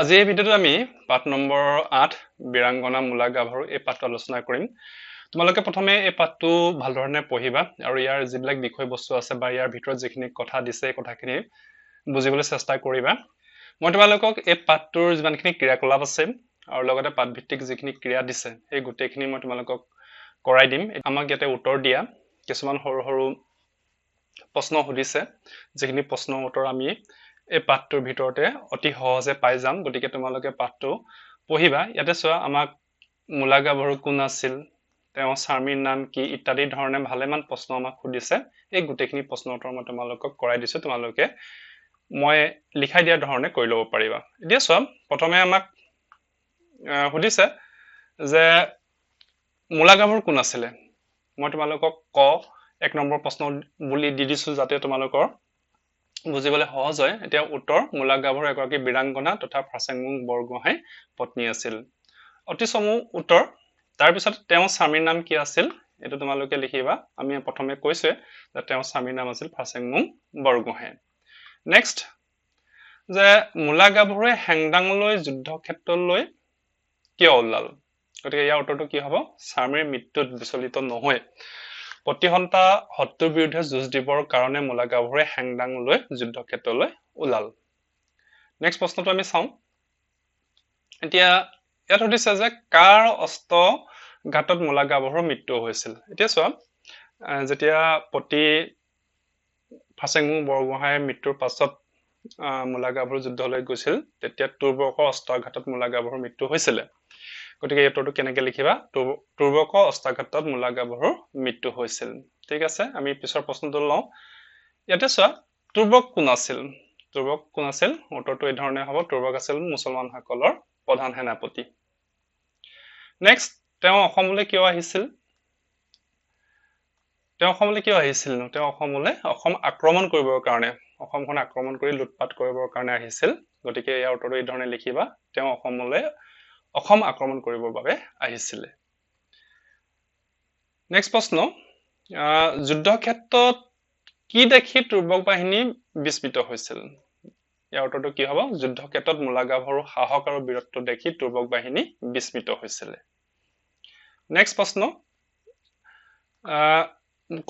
আজি এই ভিডিঅ'টো আমি পাঠ নম্বৰ 8 বীৰাংগনা মূলা গাভৰু এই পাঠটো আলোচনা কৰিম। তোমালোকে প্ৰথমে এই পাঠটো ভাল ধৰণে পঢ়িবা আৰু ইয়াৰ যিবিলাক বিষয়বস্তু আছে বা ইয়াৰ ভিতৰত যিখিনি কথা দিছে এই কথাখিনি বুজিবলৈ চেষ্টা কৰিবা। মই তোমালোকক এই পাঠটোৰ যিমানখিনি ক্ৰিয়াকলাপ আছে আৰু লগতে পাঠভিত্তিক যিখিনি ক্ৰিয়া দিছে এই গোটেইখিনি মই তোমালোকক কৰাই দিম। আমাক ইয়াতে উত্তৰ দিয়া কিছুমান সৰু সৰু প্ৰশ্ন সুধিছে, যিখিনি প্ৰশ্নৰ উত্তৰ আমি এই পাঠটোৰ ভিতৰতে অতি সহজে পাই যাম। গতিকে তোমালোকে পাঠটো পঢ়িবা। ইয়াতে চোৱা, আমাক মূলা গাভৰু কোন আছিল, তেওঁৰ স্বামীৰ নাম কি ইত্যাদি ধৰণে ভালেমান প্ৰশ্ন আমাক সুধিছে। এই গোটেইখিনি প্ৰশ্নৰ উত্তৰ মই তোমালোকক কৰাই দিছো, তোমালোকে মই লিখাই দিয়া ধৰণে কৰি ল'ব পাৰিবা। এতিয়া চোৱা, প্ৰথমে আমাক সুধিছে যে মূলা গাভৰু কোন আছিলে। মই তোমালোকক এক নম্বৰ প্ৰশ্ন বুলি দি দিছো যাতে তোমালোকৰ বুজিবলৈ সহজ হয়। এতিয়া উত্তৰ, মূলা গাভৰু এগৰাকী বীৰাংগনা তথা ফাচেংমুং বৰগোহাঁইৰ পত্নী আছিল। অতি চমু উত্তৰ। তাৰপিছত তেওঁৰ স্বামীৰ নাম কি আছিল এইটো তোমালোকে লিখিবা। আমি প্ৰথমে কৈছোৱে যে তেওঁৰ স্বামীৰ নাম আছিল ফাচেংমুং বৰগোহাঁই। নেক্সট, যে মূলা গাভৰুৱে হেংদাংলৈ যুদ্ধক্ষেত্ৰলৈ কিয় ওলাল। গতিকে ইয়াৰ উত্তৰটো কি হ'ব, স্বামীৰ মৃত্যুত বিচলিত নহৈ প্ৰতিহন্তা শত্ৰুৰ বিৰুদ্ধে যুঁজ দিবৰ কাৰণে মূলা গাভৰুৱে হেংদাংলৈ যুদ্ধক্ষেত্ৰলৈ ওলাল। নেক্সট প্ৰশ্নটো আমি চাওঁ। এতিয়া ইয়াত সুধিছে যে কাৰ অস্ত্ৰঘাতত মূলা গাভৰুৰ মৃত্যু হৈছিল। এতিয়া চোৱা, যেতিয়া ফাচেংমুং বৰগোহাঁইৰ মৃত্যুৰ পাছত মূলা গাভৰু যুদ্ধলৈ গৈছিল, তেতিয়া তুৰ্বকৰ অস্ত্ৰাঘাতত মূলা গাভৰুৰ মৃত্যু হৈছিলে। গতিকে এই উত্তৰটো কেনেকে লিখিবা, তুৰ্বকৰ অস্ত্ৰাঘাতত মূলা গাভৰুৰ মৃত্যু হৈছিল। ঠিক আছে, আমি পিছৰ প্ৰশ্নটো লওঁ। ইয়াতে চোৱা, তুৰ্বক কোন আছিল। তুৰ্বক কোন আছিল, উত্তৰটো এই ধৰণে হ'ব, তুৰ্বক আছিল মুছলমানসকলৰ প্ৰধান সেনাপতি। নেক্সট, তেওঁ অসমলৈ কিয় আহিছিল। তেওঁ অসমলৈ অসম আক্ৰমণ কৰিবৰ কাৰণে, অসমখন আক্ৰমণ কৰি লুটপাট কৰিবৰ কাৰণে আহিছিল। গতিকে ইয়াৰ উত্তৰটো এই ধৰণে লিখিবা, তেওঁ অসম আক্ৰমণ কৰিবৰ বাবে আহিছিলে। নেক্সট প্ৰশ্ন, যুদ্ধক্ষেত্ৰত কি দেখি তুৰ্বক বাহিনী বিস্মিত হৈছিল। ইয়াৰ উত্তৰটো কি হ'ব, যুদ্ধক্ষেত্ৰত মূলা গাভৰুৰ সাহস আৰু বীৰত্ব দেখি তুৰ্বক বাহিনী বিস্মিত হৈছিলে। নেক্সট প্ৰশ্ন,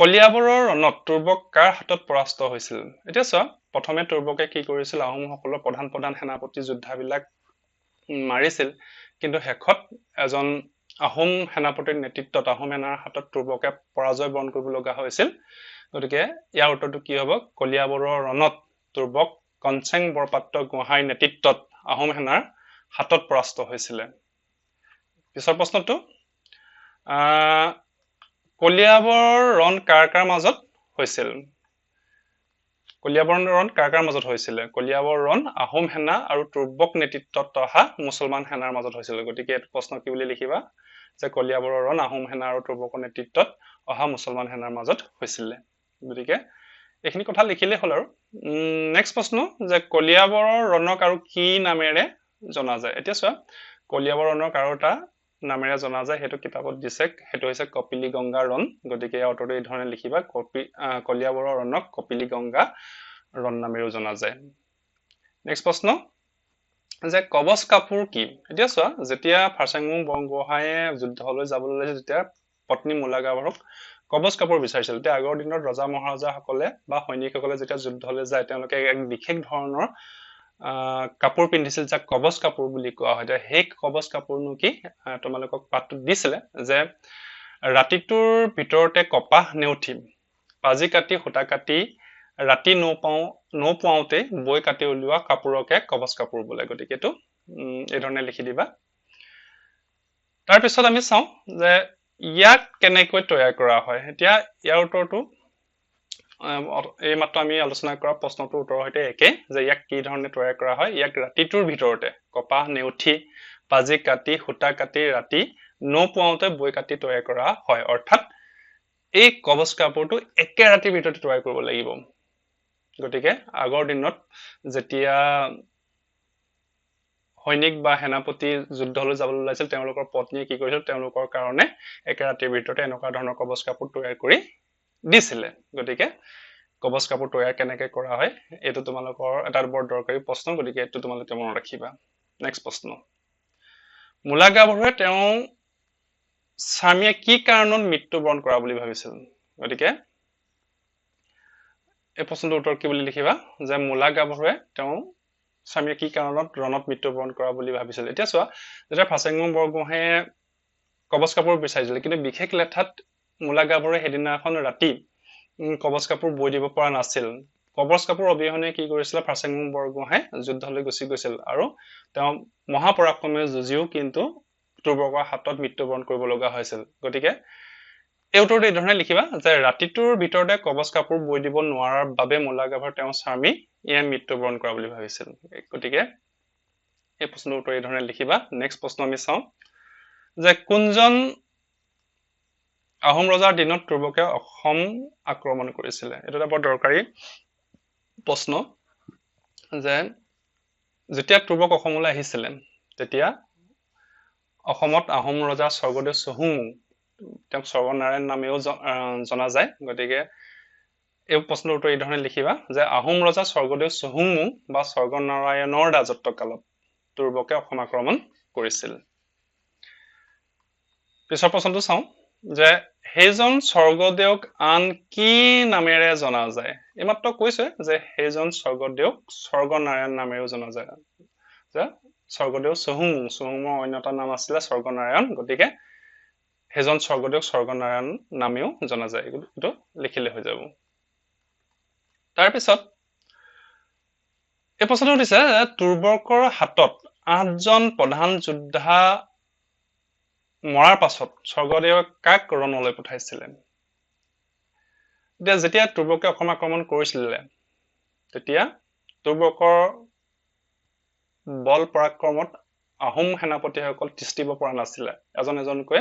কলিয়াবৰৰ ৰণত তুৰ্বক কাৰ হাতত পৰাস্ত হৈছিল। এতিয়া চোৱা, প্ৰথমে তুৰ্বকে কি কৰিছিল, আহোমসকলৰ প্ৰধান সেনাপতি যোদ্ধাবিলাক মাৰিছিল, কিন্তু শেষত এজন আহোম সেনাপতিৰ নেতৃত্বত আহোম সেনাৰ হাতত তুৰ্বকে পৰাজয় বৰণ কৰিব লগা হৈছিল। গতিকে ইয়াৰ উত্তৰটো কি হ'ব, কলিয়াবৰৰ ৰণত তুৰ্বক কনচেং বৰপাত্ৰ গোহাঁইৰ নেতৃত্বত আহোম সেনাৰ হাতত পৰাস্ত হৈছিলে। পিছৰ প্ৰশ্নটো, কলিয়াবৰৰ ৰণ কাৰ কাৰ মাজত হৈছিল। কলিয়াবৰৰ ৰণ কাৰ কাৰ মাজত হৈছিলে। কলিয়াবৰৰ ৰণ আহোম সেনা আৰু তুৰ্বক নেতৃত্বত অহা মুছলমান সেনাৰ মাজত হৈছিল। গতিকে এইটো প্ৰশ্ন কি বুলি লিখিবা, যে কলিয়াবৰৰ ৰণ আহোম সেনা আৰু তুৰ্বকৰ নেতৃত্বত অহা মুছলমান সেনাৰ মাজত হৈছিলে। গতিকে এইখিনি কথা লিখিলেই হ'ল আৰু। নেক্সট প্ৰশ্ন, যে কলিয়াবৰৰ ৰণক আৰু কি নামেৰে জনা যায়। এতিয়া চোৱা, কলিয়াবৰ ৰণক আৰু এটা নামেৰে জনা যায়, সেইটো কিতাপত দিছে, সেইটো হৈছে কপিলি গংগা ৰণ। গতিকে ইয়াৰ উত্তৰটো এই ধৰণে লিখিবা, কলিয়াবৰৰ ৰণক কপিলি গংগা ৰণ নামেৰেও জনা যায়। নেক্সট প্ৰশ্ন, যে কবচ কাপোৰ কি। এতিয়া চোৱা, যেতিয়া ফাচেংমুং বৰগোহাঁইয়ে যুদ্ধলৈ যাবলৈ ওলাইছিল, তেতিয়া পত্নী মূলা গাভৰুক কবচ কাপোৰ বিচাৰিছিল। তেতিয়া আগৰ দিনত ৰজা মহাৰজাসকলে বা সৈনিকসকলে যেতিয়া যুদ্ধলৈ যায়, তেওঁলোকে এক বিশেষ ধৰণৰ কাপোৰ পিন্ধিছিল, যাক কবচ কাপোৰ বুলি কোৱা হয়। সেই কবচ কাপোৰনো কি, তোমালোকক পাঠটোত দিছিলে যে ৰাতিটোৰ ভিতৰতে কপাহ নেউঠি পাজি কাটি সূতা কাটি ৰাতি নৌপুৱাওঁতে বৈ কাটি উলিওৱা কাপোৰকে কবচ কাপোৰ বোলে। গতিকে এইটো এই ধৰণে লিখি দিবা। তাৰপিছত আমি চাওঁ যে ইয়াক কেনেকৈ তৈয়াৰ কৰা হয়। এতিয়া ইয়াৰ উত্তৰটো এই মাত্ৰ আমি আলোচনা কৰা প্ৰশ্নটোৰ উত্তৰৰ সৈতে একে, যে ইয়াক কি ধৰণে তৈয়াৰ কৰা হয়। ইয়াক ৰাতিটোৰ ভিতৰতে কপাহ নেউঠি পাজি কাটি সূতা কাটি ৰাতি নৌপুৱাওঁতে বৈ কাটি তৈয়াৰ কৰা হয়। অৰ্থাৎ এই কবচ কাপোৰটো একে ৰাতিৰ ভিতৰতে তৈয়াৰ কৰিব লাগিব। গতিকে আগৰ দিনত যেতিয়া সৈনিক বা সেনাপতি যুদ্ধলৈ যাবলৈ ওলাইছিল, তেওঁলোকৰ পত্নীয়ে কি কৰিছিল, তেওঁলোকৰ কাৰণে একে ৰাতিৰ ভিতৰতে এনেকুৱা ধৰণৰ কবচ কাপোৰ তৈয়াৰ কৰি দিছিলে। গতিকে কবচ কাপোৰ তৈয়াৰ কেনেকে কৰা হয়, এইটো তোমালোকৰ এটা বৰ দৰকাৰী প্ৰশ্ন। গতিকে এইটো তোমালোকে মনত ৰাখিবা। নেক্সট প্ৰশ্ন মূলা গাভৰুৱে তেওঁ স্বামীয়ে কি কাৰণত মৃত্যুবৰণ কৰা বুলি ভাবিছিল গতিকে এই প্ৰশ্নটোৰ উত্তৰ কি বুলি লিখিবা যে মূলা গাভৰুৱে তেওঁ স্বামীয়ে কি কাৰণত ৰণত মৃত্যুবৰণ কৰা বুলি ভাবিছিল এতিয়া চোৱা যেতিয়া ফাচেংমুং বৰগোহাঁয়ে কবচ কাপোৰ বিচাৰিছিল কিন্তু বিশেষ লেঠাত মূলা গাভৰুৱে সেইদিনাখন ৰাতি কবচ কাপোৰ বৈ দিব পৰা নাছিল কবচ কাপোৰ অবিহনে কি কৰিছিল ফাচেংমুং বৰগোহাঁয়ে যুদ্ধলৈ গুচি গৈছিল আৰু তেওঁ মহাপৰাক্ৰমে যুঁজিও কিন্তু তুৰ্বকৰ হাতত মৃত্যুবৰণ কৰিব লগা হৈছিল গতিকে এই উত্তৰটো এই ধৰণে লিখিবা যে ৰাতিটোৰ ভিতৰতে কবচ কাপোৰ বৈ দিব নোৱাৰাৰ বাবে মূলা গাভৰুৱে তেওঁৰ স্বামী ইয়াৰ মৃত্যুবৰণ কৰা বুলি ভাবিছিল গতিকে এই প্ৰশ্নৰ উত্তৰ এই ধৰণে লিখিবা নেক্সট প্ৰশ্ন আমি চাওঁ যে কোনজন আহোম ৰজাৰ দিনত তুৰ্বকে অসম আক্ৰমণ কৰিছিলে এইটো এটা বৰ দৰকাৰী প্ৰশ্ন যে যেতিয়া তুৰ্বক অসমলৈ আহিছিলে তেতিয়া অসমত আহোম ৰজা স্বৰ্গদেউ চহুমুং তেওঁক স্বৰ্গনাৰায়ণ নামেও জনা যায় গতিকে এই প্ৰশ্নৰ উত্তৰ এই ধৰণে লিখিবা যে আহোম ৰজা স্বৰ্গদেউ চহুমুং বা স্বৰ্গনাৰায়ণৰ ৰাজত্ব কালত তুৰ্বকে অসম আক্ৰমণ কৰিছিল পিছৰ প্ৰশ্নটো চাওঁ যে সেইজন স্বৰ্গদেউক আন কি নামেৰে জনা যায় এইমাত্ৰ কৈছে যে সেইজন স্বৰ্গদেউক স্বৰ্গনাৰায়ণ নামেৰেও জনা যায় যে স্বৰ্গদেউ চহুমুঙৰ অন্য এটা নাম আছিলে স্বৰ্গনাৰায়ণ গতিকে সেইজন স্বৰ্গদেউক স্বৰ্গনাৰায়ণ নামেও জনা যায় এইটো লিখিলে হৈ যাব তাৰপিছত এই প্ৰশ্নটো দিছে তুৰ্বকৰ হাতত 8জন প্ৰধান যোদ্ধা মৰাৰ পাছত স্বৰ্গদেৱে কাক ৰণলৈ পঠাইছিলে যেতিয়া তুৰ্বকে অসম আক্ৰমণ কৰিছিলে তেতিয়া তুৰ্বকৰ বল পৰাক্ৰমত আহোম সেনাপতিসকল তিষ্ঠিব পৰা নাছিলে এজন এজনকৈ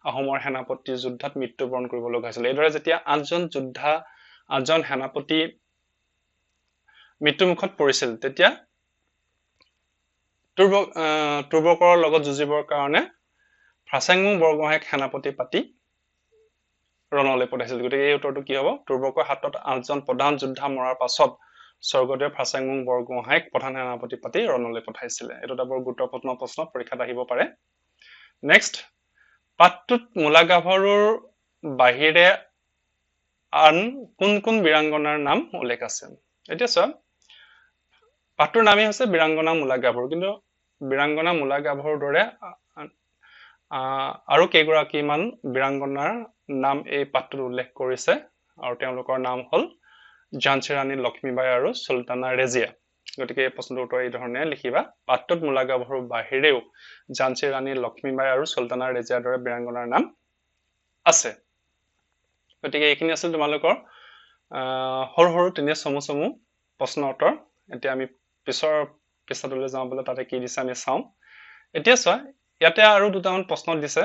আহোমৰ সেনাপতি যুদ্ধত মৃত্যুবৰণ কৰিব লগা হৈছিল এইদৰে যেতিয়া 8জন সেনাপতি মৃত্যুমুখত পৰিছিল তেতিয়া তুৰ্বকৰ লগত যুঁজিবৰ কাৰণে ফাচেংমুং বৰগোহাঁইক সেনাপতি পাতি ৰণলৈ পঠাইছিল গতিকে এই উত্তৰটো কি হ'ব তুৰ্বকৰ হাতত 8জন প্ৰধান যোদ্ধা মৰাৰ পাছত স্বৰ্গদেউ ফাচেংমুং বৰগোহাঁইক প্ৰধান সেনাপতি পাতি ৰণলৈ পঠাইছিলে এইটো এটা বৰ গুৰুত্বপূৰ্ণ প্ৰশ্ন পৰীক্ষাত আহিব পাৰে নেক্সট পাঠটোত মূলা গাভৰুৰ বাহিৰে আন কোন কোন বীৰাংগনাৰ নাম উল্লেখ আছে এতিয়া চোৱা পাঠটোৰ নামেই হৈছে বীৰাংগনা মূলা গাভৰু কিন্তু বীৰাংগনা মূলা গাভৰুৰ দৰে আৰু কেইগৰাকীমান বীৰাংগনাৰ নাম এই পাঠটোত উল্লেখ কৰিছে আৰু তেওঁলোকৰ নাম হ'ল ঝান্সী ৰাণী লক্ষ্মীবাই আৰু চুলতানা ৰেজিয়া গতিকে এই প্ৰশ্নটোৰ উত্তৰ এই ধৰণে লিখিবা পাঠটোত মূলা গাভৰুৰ বাহিৰেও ঝান্সী ৰাণী লক্ষ্মীবাই আৰু চুলতানা ৰেজিয়াৰ দৰে বীৰাংগনাৰ নাম আছে গতিকে এইখিনি আছিল তোমালোকৰ সৰু সৰু তিনি চমু প্ৰশ্ন উত্তৰ এতিয়া আমি পিছৰ পৃষ্ঠাটোলৈ যাওঁ বোলে তাতে কি দিছে আমি চাওঁ এতিয়া চোৱা ইয়াতে আৰু দুটামান প্ৰশ্ন দিছে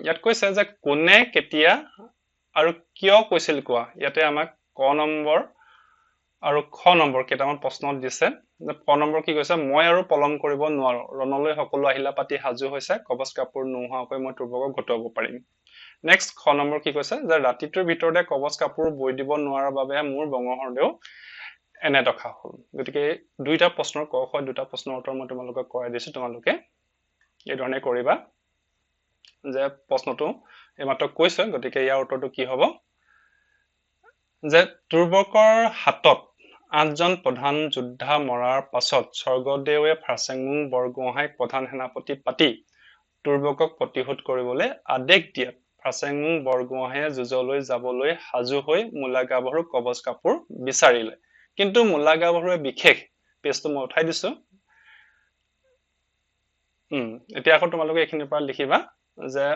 ইয়াত কৈছে যে কোনে কেতিয়া আৰু কিয় কৈছিল কোৱা ইয়াতে আমাক ক নম্বৰ আৰু খ নম্বৰ কেইটামান প্ৰশ্ন দিছে যে ক নম্বৰ কি কৈছে মই আৰু পলম কৰিব নোৱাৰো ৰণলৈ সকলো আহিলা পাতি সাজু হৈছে কবচ কাপোৰ নোহোৱাকৈ মই তুৰ্বকক ঘটুৱাব পাৰিম নেক্সট খ নম্বৰ কি কৈছে যে ৰাতিটোৰ ভিতৰতে কবচ কাপোৰ বৈ দিব নোৱাৰাৰ বাবে মোৰ বঙহৰদেউ এনে দশা হ'ল গতিকে দুইটা প্ৰশ্নৰ ক খ দুটা প্ৰশ্নৰ উত্তৰ মই তোমালোকক কৰাই দিছো তোমালোকে এই ধৰণে কৰিবা যে প্ৰশ্নটো এইমাত্ৰ কৈছে গতিকে ইয়াৰ উত্তৰটো কি হ'ব যে তুৰ্বকৰ হাতত 8জন প্ৰধান যোদ্ধা মৰাৰ পাছত স্বৰ্গদেৱে ফাচেংমুং বৰগোহাঁইক প্ৰধান সেনাপতি পাতি তুৰ্বকক প্ৰতিহত কৰিবলৈ আদেশ দিয়াত ফাচেংমুং বৰগোহাঁইয়ে যুঁজলৈ যাবলৈ সাজু হৈ মূলা গাভৰুৰ কবচ কাপোৰ বিচাৰিলে কিন্তু মূলা গাভৰুৱে বিশেষ পেজটো মই উঠাই দিছো এতিয়া আকৌ তোমালোকে এইখিনিৰ পৰা লিখিবা যে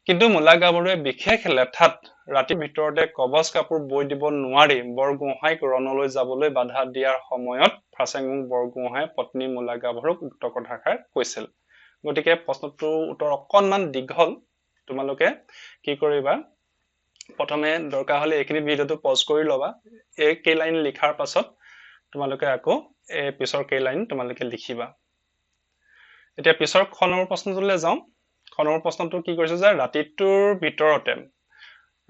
কিন্তু মূলা গাভৰুৱে বিশেষ লেঠাত ৰাতিৰ ভিতৰতে কবচ কাপোৰ বৈ দিব নোৱাৰি বৰগোহাঁইক ৰণলৈ যাবলৈ বাধা দিয়াৰ সময়ত ফাচেংমুং বৰগোহাঁইয়ে পত্নী মূলা গাভৰুক উক্ত কথাষাৰ কৈছিল গতিকে প্ৰশ্নটোৰ উত্তৰ অকণমান দীঘল তোমালোকে কি কৰিবা প্ৰথমে দৰকাৰ হলে এইখিনি ভিডিঅটো পজ কৰি ল'বা এই কেই লাইন লিখাৰ পাছত তোমালোকে আকৌ এই পিছৰ কেই লাইন তোমালোকে লিখিবা এতিয়া পিছৰ খ নম্বৰ প্ৰশ্নটোলৈ যাওঁ খ নম্বৰ প্ৰশ্নটো কি কৰিছে যে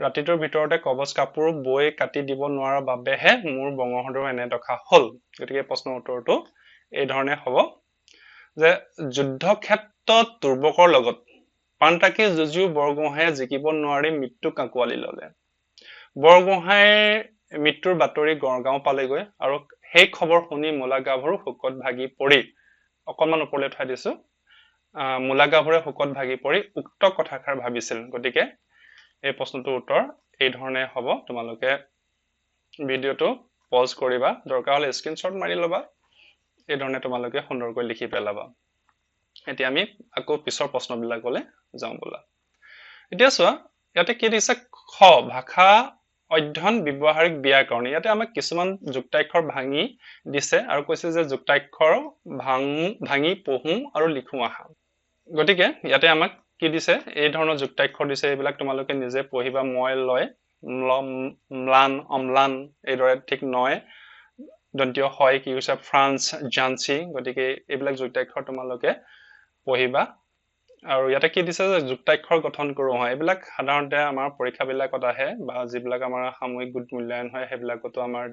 ৰাতিটোৰ ভিতৰতে কবচ কাপোৰ বৈ কাটি দিব নোৱাৰাৰ বাবেহে মোৰ বঙহৰদেউ এনে দশা হ'ল গতিকে প্ৰশ্নৰ উত্তৰটো এই ধৰণে হ'ব যে যুদ্ধক্ষেত্ৰত দুৰ্বকৰ লগত প্ৰাণতাকি যুঁজিও বৰগোহাঁয়ে জিকিব নোৱাৰি মৃত্যুক আঁকোৱালি ললে। বৰগোহাঁইৰ মৃত্যুৰ বাতৰি গড়গাঁও পালেগৈ আৰু সেই খবৰ শুনি মূলা গাভৰু শোকত ভাগি পৰি, অকণমান ওপৰলৈ উঠাই দিছো, মূলা গাভৰুৱে শোকত ভাগি পৰি উক্ত কথাষাৰ ভাবিছিল। গতিকে এই প্ৰশ্নটোৰ উত্তৰ এই ধৰণে হ'ব। তোমালোকে ভিডিঅ'টো পজ কৰিবা, দৰকাৰ হ'লে স্ক্ৰীনশ্বট মাৰি ল'বা, এই ধৰণে তোমালোকে সুন্দৰকৈ লিখি পেলাবা। এতিয়া আমি আকৌ পিছৰ প্ৰশ্নবিলাকলৈ যাওঁ ব'লা। এতিয়া চোৱা, ইয়াতে কি দিছে, খ ভাষা অধ্যয়ন ব্যৱহাৰিক ব্যাকৰণ। ইয়াতে আমাক কিছুমান যুক্তাক্ষৰ ভাঙি দিছে আৰু কৈছে যে যুক্তাক্ষৰ ভাঙি পঢ়ো আৰু লিখো আহা। গতিকে ইয়াতে আমাক কি দিছে, এই ধৰণৰ যুক্তাক্ষৰ দিছে, এইবিলাক তোমালোকে নিজে পঢ়িবা। মই লয়, ম্লান, অম্লান, এইদৰে ঠিক নয়, দন্তীয় হয় কি হৈছে ফ্ৰান্স, ঝান্সী। গতিকে এইবিলাক যুক্তাক্ষৰ তোমালোকে পঢ়িবা। আৰু ইয়াতে কি দিছে যে যুক্তাক্ষৰ গঠন কৰোঁ হয়, এইবিলাক সাধাৰণতে আমাৰ পৰীক্ষাবিলাকত আহে বা যিবিলাক আমাৰ সাময়িক গোট মূল্যায়ন হয় সেইবিলাকতো আমাৰ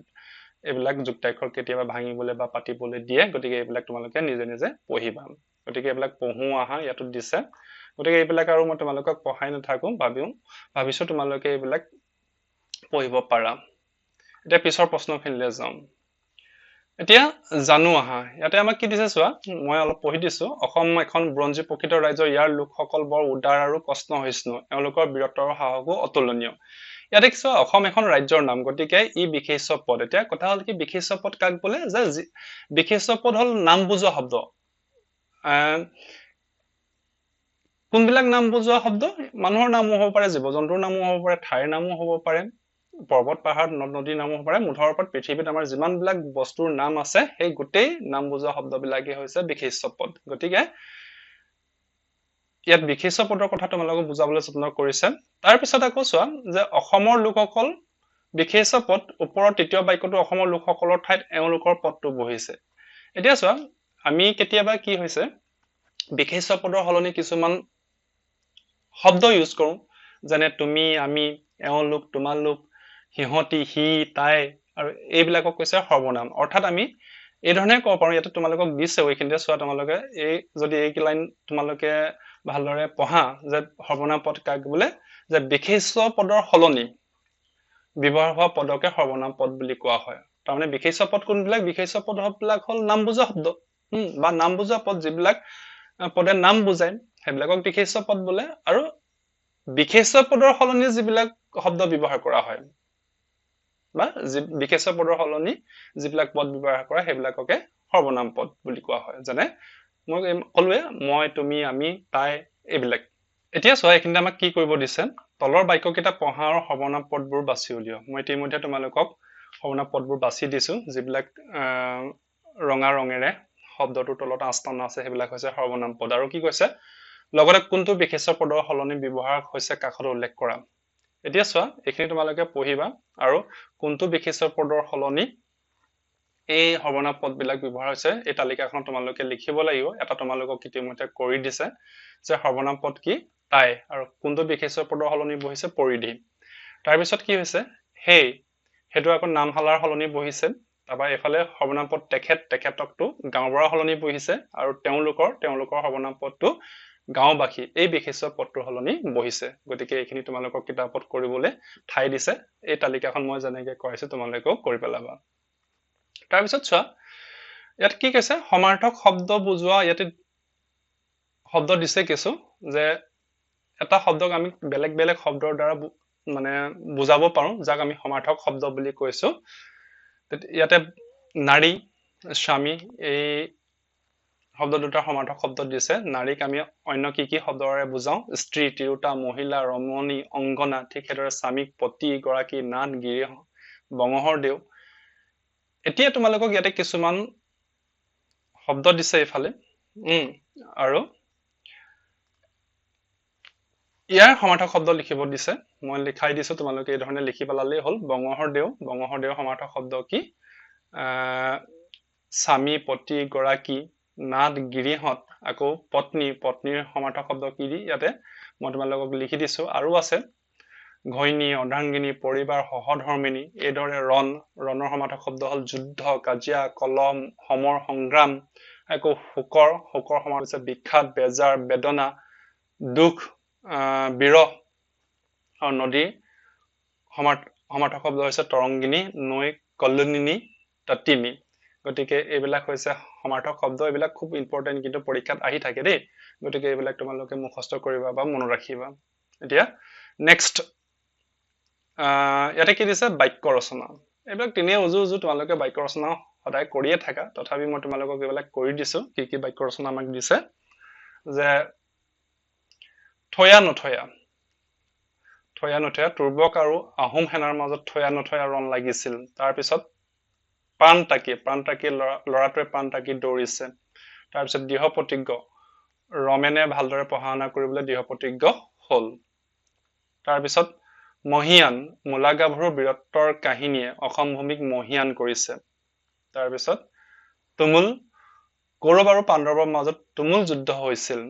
এইবিলাক যুক্তাক্ষৰ কেতিয়াবা ভাঙিবলৈ বা পাতিবলৈ দিয়ে। গতিকে এইবিলাক তোমালোকে নিজে নিজে পঢ়িবা। গতিকে এইবিলাক পঢ়ো আহা ইয়াতো দিছে। গতিকে এইবিলাক আৰু মই তোমালোকক পঢ়াই নাথাকো, ভাবিছো তোমালোকে এইবিলাক পঢ়িব পাৰা। এতিয়া পিছৰ প্ৰশ্নখিনিলৈ যাওঁ। এতিয়া জানো আহা, ইয়াতে আমাক কি দিছে চোৱা, মই অলপ পঢ়ি দিছো। অসম এখন বুৰঞ্জী প্ৰকৃত ৰাজ্য, ইয়াৰ লোকসকল বৰ উদাৰ আৰু কষ্ণসহিষ্ণু, এওঁলোকৰ বীৰত্ব আৰু সাহসো অতুলনীয়। ইয়াতে কি চোৱা, অসম এখন ৰাজ্যৰ নাম, গতিকে ই বিশেষ্য পদ। এতিয়া কথা হ'ল কি, বিশেষ্য পদ কাক বোলে, যে বিশেষ্য পদ হ'ল নাম বুজোৱা শব্দ। কোনবিলাক নাম বুজোৱা শব্দ? মানুহৰ নামো হ'ব পাৰে, জীৱ জন্তুৰ নামো হ'ব পাৰে, ঠাইৰ নামো হ'ব পাৰে, পৰ্বত পাহাৰ নদ নদীৰ নামো হ'ব পাৰে, মুঠৰ ওপৰত পৃথিৱীত আমাৰ যিমানবিলাক বস্তুৰ নাম আছে সেই গোটেই নাম বুজোৱা শব্দবিলাকেই হৈছে বিশেষ্য পদ। গতিকে ইয়াত বিশেষ্য পদৰ কথা তোমালোকক বুজাবলৈ যত্ন কৰিছে। তাৰপিছত আকৌ চোৱা যে অসমৰ লোকসকল বিশেষ্য পদ, ওপৰৰ তৃতীয় বাক্যটো অসমৰ লোকসকলৰ ঠাইত এওঁলোকৰ পদটো বহিছে। এতিয়া চোৱা, আমি কেতিয়াবা কি হৈছে বিশেষ্য পদৰ সলনি কিছুমান শব্দ ইউজ কৰোঁ, যেনে তুমি, আমি, এওঁলোক, তোমালোক, সিহঁতি, সি, তাই, আৰু এইবিলাকক কৈছে সৰ্বনাম। অৰ্থাৎ আমি এই ধৰণে ক'ব পাৰোঁ, ইয়াতে তোমালোকক দিছে এইখিনিতে চোৱা, তোমালোকে এই যদি এই লাইন তোমালোকে ভালদৰে পঢ়া, যে সৰ্বনাম পদ কাক বোলে, যে বিশেষ্য পদৰ সলনি ব্যৱহাৰ হোৱা পদকে সৰ্বনাম পদ বুলি কোৱা হয়। তাৰমানে বিশেষ্য পদ কোনবিলাক? বিশেষ্য পদবিলাক হ'ল নাম বুজোৱা শব্দ, বা নাম বুজোৱা পদ, যিবিলাক পদে নাম বুজায় সেইবিলাকক বিশেষ্য পদ বোলে। আৰু বিশেষ্য পদৰ সলনি যিবিলাক শব্দ ব্যৱহাৰ কৰা হয় বা বিশেষ্য পদৰ সলনি যিবিলাক পদ ব্যৱহাৰ কৰা সেইবিলাককে সৰ্বনাম পদ বুলি কোৱা হয়। যেনে মই ক'লোৱে, মই, তুমি, আমি, তাই, এইবিলাক। এতিয়া চোৱা, এইখিনিতে আমাক কি কৰিব দিছে, তলৰ বাক্যকেইটা পঢ়া আৰু সৰ্বনাম পদবোৰ বাছি উলিওৱা। মই ইতিমধ্যে তোমালোকক সৰ্বনাম পদবোৰ বাছি দিছো, যিবিলাক ৰঙা ৰঙেৰে শব্দটোৰ তলত আস্তানা আছে সেইবিলাক হৈছে সৰ্বনাম পদ। আৰু কি কৈছে, লগতে কোনটো বিশেষ্য পদৰ সলনি ব্যৱহাৰ হৈছে কাষত উল্লেখ কৰা। এতিয়া চোৱা, এইখিনি তোমালোকে পঢ়িবা আৰু কোনটো বিশেষ্য পদৰ সলনি এই সৰ্বনাম পদবিলাক ব্যৱহাৰ হৈছে এই তালিকাখন তোমালোকে লিখিব লাগিব। এটা তোমালোকক ইতিমধ্যে কৰি দিছে যে সৰ্বনাম পদ কি, তাই, আৰু কোনটো বিশেষ্য পদৰ সলনি বহিছে, পৰিধি। তাৰপিছত কি হৈছে, সেই, সেইটো আকৌ নামশালাৰ সলনি বহিছে। তাৰপৰা এইফালে সৰ্বনাম পদ তেখেত, তেখেতকটো গাঁওবুঢ়াৰ সলনি বহিছে। আৰু তেওঁলোকৰ সৰ্বনাম পদটো গাঁওবাসী, এই বিশেষ্য পদটোৰ সলনি বহিছে। গতিকে এইখিনি তোমালোকক কিতাপত কৰিবলৈ ঠাই দিছে। এই তালিকাখন মই যেনেকৈ কৰাইছো তোমালোকেও কৰি পেলাবা। তাৰপিছত চোৱা, ইয়াত কি কৈছে, সমাৰ্থক শব্দ বুজোৱা। ইয়াতে শব্দ দিছে কিছু, যে এটা শব্দক আমি বেলেগ বেলেগ শব্দৰ দ্বাৰা মানে বুজাব পাৰোঁ, যাক আমি সমাৰ্থক শব্দ বুলি কৈছো। ইয়াতে নাৰী, স্বামী, এই শব্দ দুটাৰ সমাৰ্থক শব্দ দিছে। নাৰীক আমি অন্য কি কি শব্দৰে বুজাওঁ, স্ত্ৰী, তিৰোতা, মহিলা, ৰমণী, অংগনা। ঠিক সেইদৰে স্বামীক পতি, গৰাকী, নাথ, গিৰি, বঙহৰ দেও। এতিয়া তোমালোকক ইয়াতে কিছুমান শব্দ দিছে এইফালে, আৰু ইয়াৰ সমাৰ্থক শব্দ লিখিব দিছে। মই লিখাই দিছো, তোমালোকে এই ধৰণে লিখি পেলালেই হ'ল। বঙহৰ দেও, বঙহৰ দেওৰ সমাৰ্থক শব্দ কি, স্বামী, পতি, গৰাকী, নাথ, গিৰিহঁত, আকৌ পত্নী, পত্নীৰ সমাৰ্থক শব্দ কি দি ইয়াতে মই তোমালোকক লিখি দিছো। আৰু আছে ঘৈণী, অৰ্ধাংগিনী, পৰিবাৰ, সহধৰ্মিনী। এইদৰে ৰণ, ৰণৰ সমাৰ্থক শব্দ হ'ল যুদ্ধ, কাজিয়া, কলম, সমৰ, সংগ্ৰাম, আকৌ শোকৰ সমাৰ্থক হৈছে বিখ্যাত, বেজাৰ, বেদনা, দুখ, বিৰহ। আৰু নদীৰ সমাৰ্থক শব্দ হৈছে তৰংগিনী, নৈ, কল্লোলিনী, তটিনী। গতিকে এইবিলাক হৈছে সমাৰ্থক শব্দ। এইবিলাক খুব ইম্পৰ্টেণ্ট, কিন্তু পৰীক্ষাত আহি থাকে দেই। গতিকে এইবিলাক তোমালোকে মুখস্থ কৰিবা বা মনত ৰাখিবা। এতিয়া নেক্সট ইয়াতে কি দিছে? বাক্য ৰচনা। এইবিলাক তেনেই উজু তোমালোকে বাক্য ৰচনা সদায় কৰিয়ে থাকা, তথাপি মই তোমালোকক এইবিলাক কৰি দিছো। কি বাক্য ৰচনা আমাক দিছে? যে থয়া নথয়া, তুৰ্বক আৰু আহোম সেনাৰ মাজত থয়া নথয়া ৰণ লাগিছিল। তাৰপিছত প্ৰাণ তাকি ল'ৰাটোৱে প্ৰাণ তাকি দৌৰিছে। তাৰপিছত দৃঢ় প্ৰতিজ্ঞ, ৰমেনে ভালদৰে পঢ়া শুনা কৰিবলৈ দৃঢ় প্ৰতিজ্ঞ হল। তাৰপিছত মহীয়ান, মূলা গাভৰুৰ বীৰত্বৰ কাহিনীয়ে অসম ভূমিক মহীয়ান কৰিছে। তাৰপিছত তুমুল, কৌৰৱ আৰু পাণ্ডৱৰ মাজত তুমুল যুদ্ধ হৈছিল।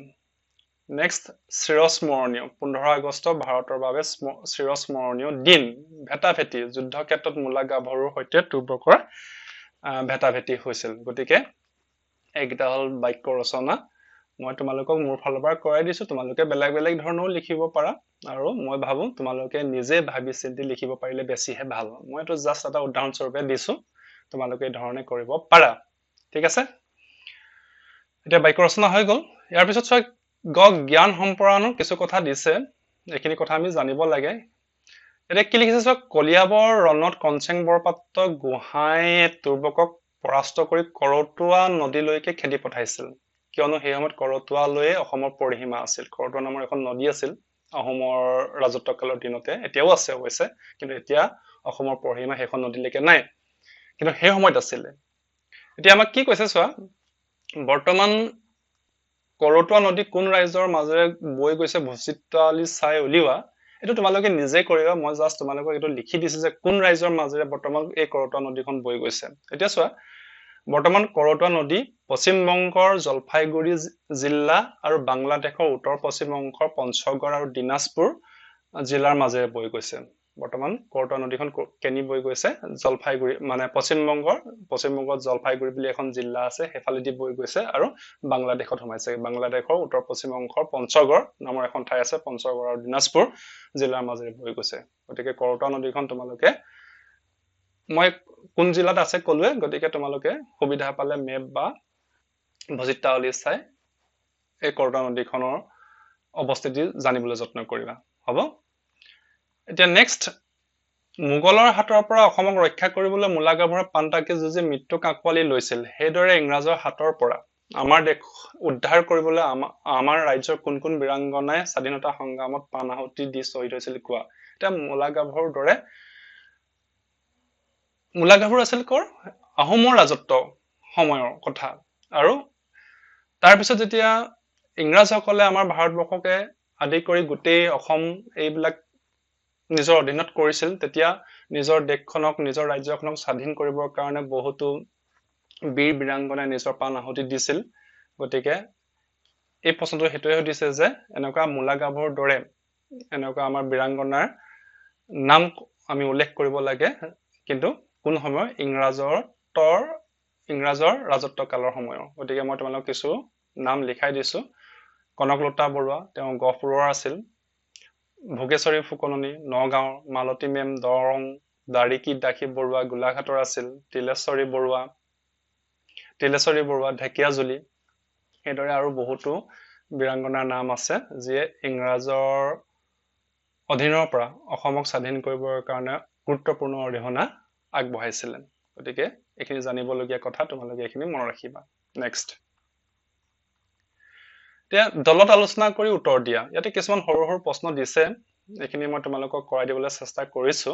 নেক্সট চিৰস্মৰণীয়, 15 আগষ্ট ভাৰতৰ বাবে চিৰস্মৰণীয় দিন। ভেটাভেটি, যুদ্ধ ক্ষেত্ৰত মূলা গাভৰুৰ সৈতে তুৰ্বকৰ ভেটাভেটি হৈছিল। গতিকে এইকেইটা হল বাক্য ৰচনা। মই তোমালোকক মোৰ ফালৰ পৰা কৰাই দিছো। তোমালোকে বেলেগ বেলেগ ধৰণেও লিখিব পাৰা, আৰু মই ভাবো তোমালোকে নিজে ভাবি চিন্তি লিখিব পাৰিলে বেছিহে ভাল। মই এইটো জাষ্ট এটা উদাহৰণ স্বৰূপে দিছো, তোমালোকে এই ধৰণে কৰিব পাৰা। ঠিক আছে? এতিয়া বাক্য ৰচনা হৈ গল। ইয়াৰ পিছত চোৱা, জ্ঞান সম্প্ৰসাৰণৰ কিছু কথা দিছে। এইখিনি কথা আমি জানিব লাগে। এতিয়া কি লিখিছে চোৱা, কলিয়াবৰ ৰণত কনচেং বৰপাত্ৰ গোহাঁইয়ে তুৰ্বকক পৰাস্ত কৰি কৰতোৱা নদীলৈকে খেদি পঠাইছিল। কিয়নো সেই সময়ত কৰতোৱালৈয়ে অসমৰ পৰিসীমা আছিল। কৰতোৱা নামৰ এখন নদী আছিল আহোমৰ ৰাজত্ব কালৰ দিনতে, এতিয়াও আছে অৱশ্যে, কিন্তু এতিয়া অসমৰ পৰিসীমা সেইখন নদীলৈকে নাই, কিন্তু সেই সময়ত আছিলে। এতিয়া আমাক কি কৈছে চোৱা, বৰ্তমান কৰতোৱা নদী কোন ৰাজ্যৰ মাজেৰে বৈ গৈছে ভূচিত্ৰ আলি চাই উলিওৱা। এইটো তোমালোকে নিজে কৰিবা। মই জাষ্ট তোমালোকক এইটো লিখি দিছো যে কোন ৰাজ্যৰ মাজেৰে বৰ্তমান এই কৰতোৱা নদীখন বৈ গৈছে। এতিয়া চোৱা, বৰ্তমান কৰতোৱা নদী পশ্চিমবংগৰ জলপাইগুৰি জিলা আৰু বাংলাদেশৰ উত্তৰ পশ্চিম অংশৰ পঞ্চগড় আৰু দিনাজপুৰ জিলাৰ মাজেৰে বৈ গৈছে। বৰ্তমান কৰতোৱা নদীখন কেনি বৈ গৈছে? জলপাইগুৰি, মানে পশ্চিমবংগত জলপাইগুৰি বুলি এখন জিলা আছে, সেইফালেদি বৈ গৈছে আৰু বাংলাদেশত সোমাইছে। বাংলাদেশৰ উত্তৰ পশ্চিম অংশৰ পঞ্চগড় নামৰ এখন ঠাই আছে, পঞ্চগড় আৰু দিনাজপুৰ জিলাৰ মাজেৰে বৈ গৈছে। গতিকে কৰতোৱা নদীখন তোমালোকে, মই কোন জিলাত আছে কলোৱে, গতিকে তোমালোকে সুবিধা পালে মেপ বা ভূচিত্ৰাৱলী চাই এই কৰতোৱা নদীখনৰ অৱস্থিতি জানিবলৈ যত্ন কৰিবা। হ'ব? এতিয়া নেক্সট, মোগলৰ হাতৰ পৰা অসমক ৰক্ষা কৰিবলৈ মূলা গাভৰুৱে প্ৰাণ তাকি যুঁজি মৃত্যুক আঁকোৱালি লৈছিল। সেইদৰে ইংৰাজৰ হাতৰ পৰা আমাৰ দেশ উদ্ধাৰ কৰিবলৈ আমাৰ ৰাজ্যৰ কোন কোন বীৰাংগনাই স্বাধীনতা সংগ্ৰামত প্ৰাণ আহুতি দি শ্বহীদ হৈছিল কোৱা। এতিয়া মূলা গাভৰুৰ দৰে, মূলা গাভৰু আছিল কৰ? আহোমৰ ৰাজত্ব সময়ৰ কথা। আৰু তাৰপিছত যেতিয়া ইংৰাজসকলে আমাৰ ভাৰতবৰ্ষকে আদি কৰি গোটেই অসম এইবিলাক নিজৰ অধীনত কৰিছিল, তেতিয়া নিজৰ দেশখনক, নিজৰ ৰাজ্যখনক স্বাধীন কৰিবৰ কাৰণে বহুতো বীৰ বীৰাংগনাই নিজৰ প্ৰাণ আহুতি দিছিল। গতিকে এই প্ৰশ্নটো সেইটোৱে সুধিছে যে এনেকুৱা মূলা গাভৰুৰ দৰে এনেকুৱা আমাৰ বীৰাংগনাৰ নাম আমি উল্লেখ কৰিব লাগে, কিন্তু কোন সময়? ইংৰাজৰ ৰাজত্ব কালৰ সময়ৰ। গতিকে মই তোমালোকক কিছু নাম লিখাই দিছো। কনকলতা বৰুৱা, তেওঁ গহপুৰৰ আছিল। ভোগেশ্বৰী ফুকননী নগাঁৱৰ, মালতী মেম দৰং, দাৰিকী দাসী বৰুৱা গোলাঘাটৰ আছিল, তিলেশ্বৰী বৰুৱা ঢেকীয়াজুলি। সেইদৰে আৰু বহুতো বীৰাংগনাৰ নাম আছে, যিয়ে ইংৰাজৰ অধীনৰ পৰা অসমক স্বাধীন কৰিবৰ কাৰণে গুৰুত্বপূৰ্ণ অৰিহণা আগবঢ়াইছিলে। গতিকে এইখিনি জানিবলগীয়া কথা, তোমালোকে এইখিনি মনত ৰাখিবা। নেক্সট, এতিয়া দলত আলোচনা কৰি উত্তৰ দিয়া। ইয়াতে কিছুমান সৰু সৰু প্ৰশ্ন দিছে, এইখিনি মই তোমালোকক কৰাই দিবলৈ চেষ্টা কৰিছো।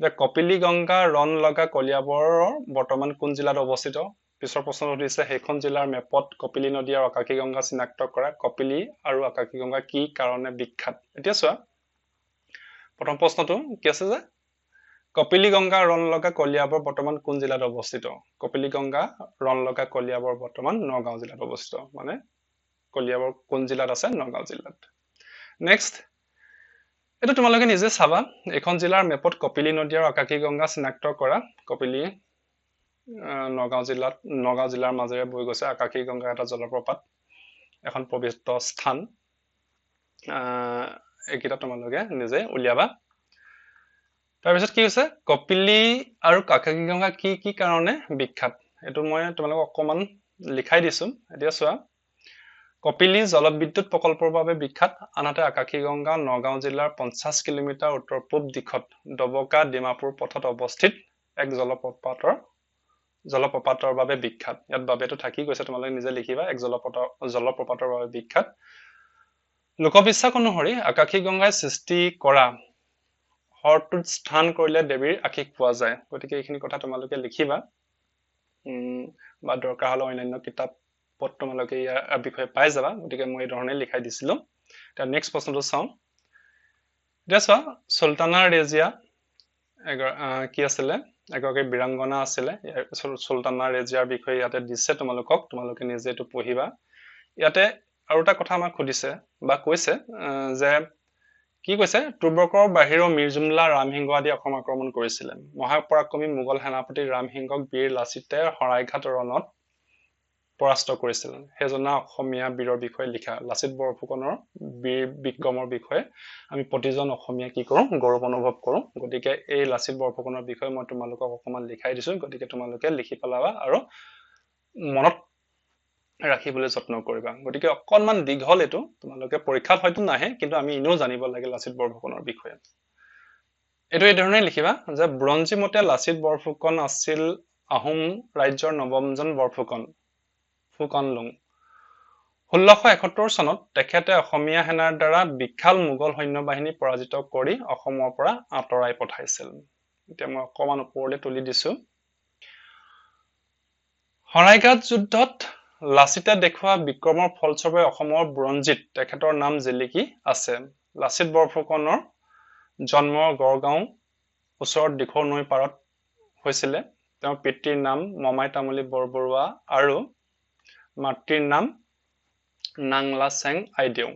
যে কপিলী গংগা ৰণ লগা কলিয়াবৰৰ বৰ্তমান কোন জিলাত অৱস্থিত? পিছৰ প্ৰশ্ন সুধিছে, সেইখন জিলাৰ মেপত কপিলী নদী আৰু আকাশী গংগা চিনাক্ত কৰা। কপিলী আৰু আকাশী গংগা কি কাৰণে বিখ্যাত? এতিয়া চোৱা, প্ৰথম প্ৰশ্নটো কি আছে যে কপিলী গংগা ৰণ লগা কলিয়াবৰ বৰ্তমান কোন জিলাত অৱস্থিত? কপিলী গংগা ৰণ লগা কলিয়াবৰ বৰ্তমান নগাঁও জিলাত অৱস্থিত। মানে কলিয়াবৰ কোন জিলাত আছে? নগাঁও জিলাত। নেক্সট, এইটো তোমালোকে নিজে চাবা, এখন জিলাৰ মেপত কপিলী নদী আৰু আকাশী গংগা চিনাক্ত কৰা। কপিলী নগাঁও জিলাৰ মাজেৰে বৈ গৈছে আকাশী গংগা এটা জলপ্ৰপাত এখন পবিত্ৰ স্থান এইকেইটা তোমালোকে নিজে উলিয়াবা তাৰপিছত কি হৈছে কপিলী আৰু আকাশী গংগা কি কাৰণে বিখ্যাত এইটো মই তোমালোকক অকমান লিখাই দিছো এতিয়া চোৱা কপিলী জলবিদ্যুৎ প্ৰকল্পৰ বাবে বিখ্যাত আনহাতে আকাশী গংগা নগাঁও জিলাৰ 50 কিলোমিটাৰ উত্তৰ পূব দিশত ডবকা ডিমাপুৰ পথত অৱস্থিত এক জলপ্ৰপাতৰ বাবে বিখ্যাত ইয়াত বাবেটো থাকি গৈছে তোমালোকে নিজে লিখিবা এক জলপ্ৰপাতৰ বাবে বিখ্যাত লোকবিশ্বাস অনুসৰি আকাশী গংগাই সৃষ্টি কৰা হৰটোত স্থান কৰিলে দেৱীৰ আশীষ পোৱা যায় গতিকে এইখিনি কথা তোমালোকে লিখিবা বা দৰকাৰ হলে অন্যান্য কিতাপত তোমালোকে ইয়াৰ বিষয়ে পাই যাবা গতিকে মই এই ধৰণে লিখাই দিছিলো তাৰ নেক্সট প্ৰশ্নটো চাওঁ এতিয়া চোৱা সুলতানা ৰেজিয়া কি আছিলে এগৰাকী বীৰাংগনা আছিলে সুলতানা ৰেজিয়াৰ বিষয়ে ইয়াতে দিছে তোমালোকে নিজে এইটো পঢ়িবা ইয়াতে আৰু এটা কথা আমাক সুধিছে বা কৈছে যে কি কৈছে তুৰ্বকৰ বাহিৰৰ মিৰ্জুমলা ৰামসিংহ আদি অসম আক্ৰমণ কৰিছিলে মহাপৰাক্ৰমী মোগল সেনাপতি ৰামসিংহক বীৰ লাচিতে শৰাইঘাট ৰণত পৰাস্ত কৰিছিল সেইজনা অসমীয়া বীৰৰ বিষয়ে লিখা লাচিত বৰফুকনৰ বীৰ বিক্ৰমৰ বিষয়ে আমি প্ৰতিজন অসমীয়া কি কৰোঁ গৌৰৱ অনুভৱ কৰোঁ গতিকে এই লাচিত বৰফুকনৰ বিষয়ে মই তোমালোকক অকমান লিখাই দিছো গতিকে তোমালোকে লিখি পেলাবা আৰু মনত ৰাখিবলৈ যত্ন কৰিবা গতিকে অকনমান দীঘল এটো তোমালোকে পৰীক্ষাত হয়তো নাহে কিন্তু আমি ইনেও জানিব লাগে লাচিত বৰফুকনৰ বিষয়ে এটো এই ধৰণে লিখিবা যে ব্ৰঞ্জী মতে লাচিত বৰফুকন আছিল আহোম ৰাজ্যৰ নৱমজন বৰফুকন ফুকনলুং 1671 চনত তেখেতে অসমীয়া সেনাৰ দ্বাৰা বিশাল মোগল সৈন্যবাহিনী পৰাজিত কৰি অসমৰ পৰা আঁতৰাই পঠাইছিল এতিয়া মই অকমান ওপৰলৈ তুলি দিছো শৰাইঘাট যুদ্ধত লাচিতে দেখুৱা বিক্ৰমৰ ফলস্বৰূপে অসমৰ ব্ৰঞ্জীত তেখেতৰ নাম জিলিকি আছে লাচিত বৰফুকনৰ জন্ম গড়গাঁও ওচৰত দিখৌ নৈ পাৰত হৈছিলে তেওঁৰ পিতৃৰ নাম মমাই তামুলী বৰবৰুৱা আৰু মাতৃৰ নাম নাংলা চেং আইদেউ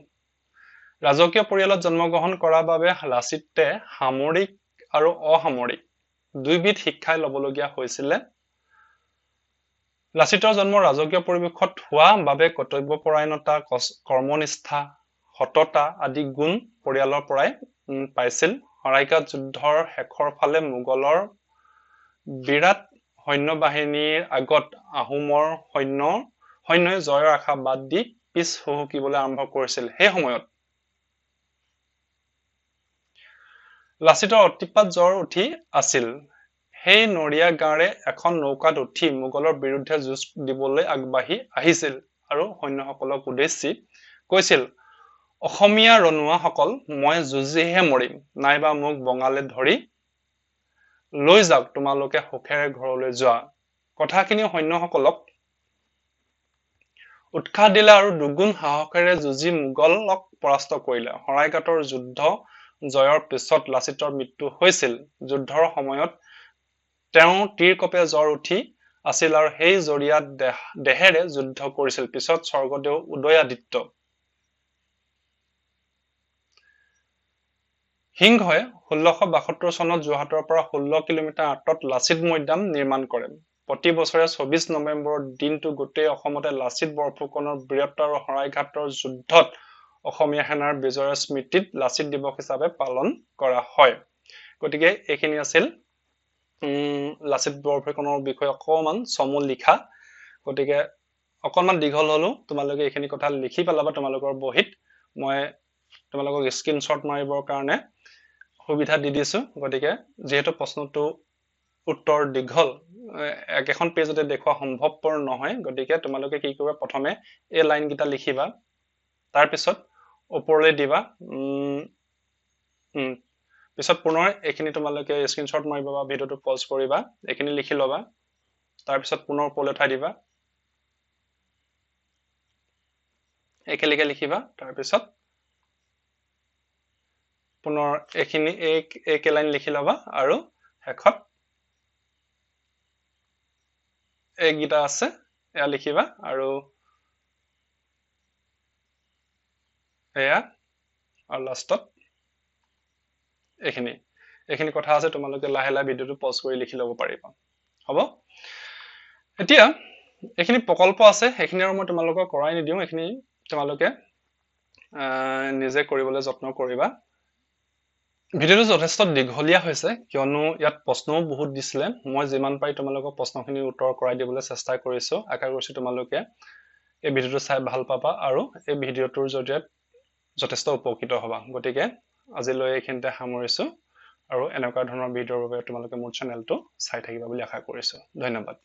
ৰাজকীয় পৰিয়ালত জন্মগ্ৰহণ কৰাৰ বাবে লাচিতে সামৰিক আৰু অসামৰিক দুইবিধ শিক্ষাই ল'বলগীয়া হৈছিলে লাচিতৰ জন্ম ৰাজকীয় পৰিৱেশত হোৱা বাবে কৰ্তব্যপৰায়ণতা কৰ্মনিষ্ঠা সততা আদি গুণ পৰিয়ালৰ পৰাই পাইছিল শৰাইঘাট যুদ্ধৰ শেষৰ ফালে মোগলৰ বিৰাট সৈন্যবাহিনীৰ আগত আহোমৰ সৈন্যই জয়ৰ আশা বাদ দি পিছ হুহুকিবলৈ আৰম্ভ কৰিছিল সেই সময়ত লাচিতৰ অতিপাত জ্বৰ উঠি আছিল সেই নৰিয়া গাঁৱৰে এখন নৌকাত উঠি মোগলৰ বিৰুদ্ধে যুঁজ দিবলৈ আগবাঢ়ি আহিছিল আৰু সৈন্যসকলক উদ্দেশ্যি কৈছিল অসমীয়া ৰনুৱাসকল মই যুঁজিহে মৰিম নাইবা মোক বঙালে ধৰি লৈ যাওক তোমালোকে সুখেৰে ঘৰলৈ যোৱা কথাখিনি সৈন্যসকলক উৎসাহ দিলে আৰু দুগুণ সাহসেৰে যুঁজি মোগলক পৰাস্ত কৰিলে শৰাইঘাটৰ যুদ্ধ জয়ৰ পিছত লাচিতৰ মৃত্যু হৈছিল যুদ্ধৰ সময়ত তেওঁ তীৰকপে জ্বৰ উঠি আছিল আৰু সেই জৰিয়া দেহেৰে যুদ্ধ কৰিছিল পিছত স্বৰ্গদেউ উদয়াদিত্য সিংহই 1672 চনত যোৰহাটৰ পৰা 16 কিলোমিটাৰ আঁতৰত লাচিত মৈদাম নিৰ্মাণ কৰে প্ৰতি বছৰে 24 নৱেম্বৰৰ দিনটো গোটেই অসমতে লাচিত বৰফুকনৰ বীৰত্ব আৰু শৰাইঘাটৰ যুদ্ধত অসমীয়া সেনাৰ বিজয়ৰ স্মৃতিত লাচিত দিৱস হিচাপে পালন কৰা হয় গতিকে এইখিনি আছিল লাচিত বৰফুকনৰ বিষয়ে অকমান চমু লিখা গতিকে অকনমান দীঘল হলো তোমালোকে এইখিনি কথা লিখি পেলাবা তোমালোকৰ বহিত মই তোমালোকক স্ক্ৰিনশ্বট মাৰিবৰ কাৰণে সুবিধা দি দিছো গতিকে যেহেতু প্ৰশ্নটো উত্তৰ দীঘল একেখন পেজতে দেখুৱা সম্ভৱপৰ নহয় গতিকে তোমালোকে কি কৰিবা প্ৰথমে এই লাইন কিটা লিখিবা তাৰ পিছত ওপৰলৈ দিবা পিছত পুনৰ এইখিনি তোমালোকে স্ক্ৰিনশ্বট মাৰিবা বা ভিডিওটো পজ কৰিবা এইখিনি লিখি লবা তাৰ পিছত পুনৰ ওপৰলৈ উঠাই দিবা একেলগে লিখিবা তাৰ পিছত পুনৰ এইখিনি এক লাইন লিখি লবা আৰু শেষত এই গীতা আছে এয়া লিখিবা আৰু এয়া আৰু লাষ্টত এইখিনি কথা আছে তোমালোকে লাহে লাহে ভিডিওটো পজ কৰি লিখি ল'ব পাৰিবা হ'ব এতিয়া এইখিনি প্ৰকল্প আছে, সেইখিনি আৰু মই তোমালোকক কৰাই নিদিওঁ, এইখিনি তোমালোকে নিজে কৰিবলৈ যত্ন কৰিবা। ভিডিঅ'টো যথেষ্ট দীঘলীয়া হৈছে কিয়নো ইয়াত প্ৰশ্নও বহুত দিছিলে। মই যিমান পাৰি তোমালোকক প্ৰশ্নখিনিৰ উত্তৰ কৰাই দিবলৈ চেষ্টা কৰিছোঁ। আশা কৰিছোঁ তোমালোকে এই ভিডিঅ'টো চাই ভাল পাবা আৰু এই ভিডিঅ'টোৰ জৰিয়তে যথেষ্ট উপকৃত হ'বা। গতিকে আজিলৈ এইখিনিতে সামৰিছোঁ আৰু এনেকুৱা ধৰণৰ ভিডিঅ'ৰ বাবে তোমালোকে মোৰ চেনেলটো চাই থাকিবা বুলি আশা কৰিছোঁ। ধন্যবাদ।